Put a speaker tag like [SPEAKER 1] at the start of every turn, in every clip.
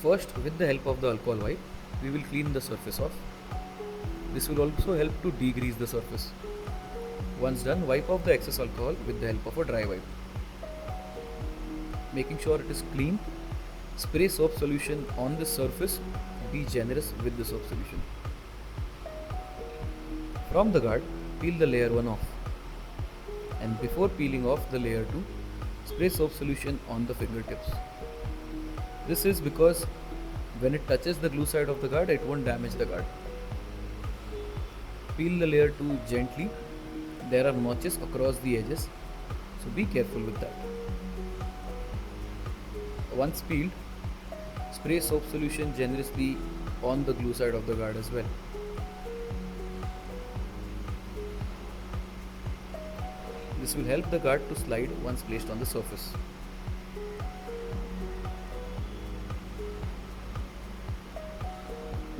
[SPEAKER 1] First, with the help of the alcohol wipe, we will clean the surface off. This will also help to degrease the surface. Once done, wipe off the excess alcohol with the help of a dry wipe. Making sure it is clean, spray soap solution on the surface. Be generous with the soap solution. From the guard, peel the layer 1 off. And before peeling off the layer 2, spray soap solution on the fingertips. This is because when it touches the glue side of the guard, it won't damage the guard. Peel the layer 2 gently. There are notches across the edges, so be careful with that. Once peeled, spray soap solution generously on the glue side of the guard as well. This will help the guard to slide once placed on the surface.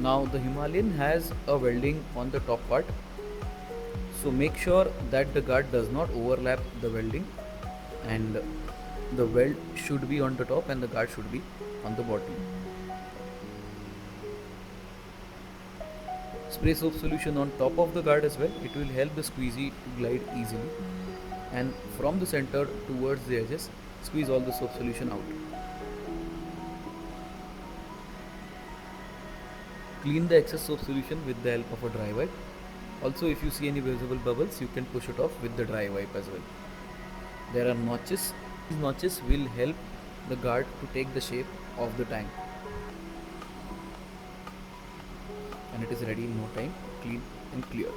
[SPEAKER 1] Now the Himalayan has a welding on the top part, so make sure that the guard does not overlap the welding, and the weld should be on the top and the guard should be on the bottom. Spray soap solution on top of the guard as well. It will help the squeegee to glide easily, and from the center towards the edges, squeeze all the soap solution out. Clean the excess soap solution with the help of a dry wipe. Also, if you see any visible bubbles, you can push it off with the dry wipe as well. There are notches. These notches will help the guard to take the shape of the tank. And it is ready in no time, clean and clear.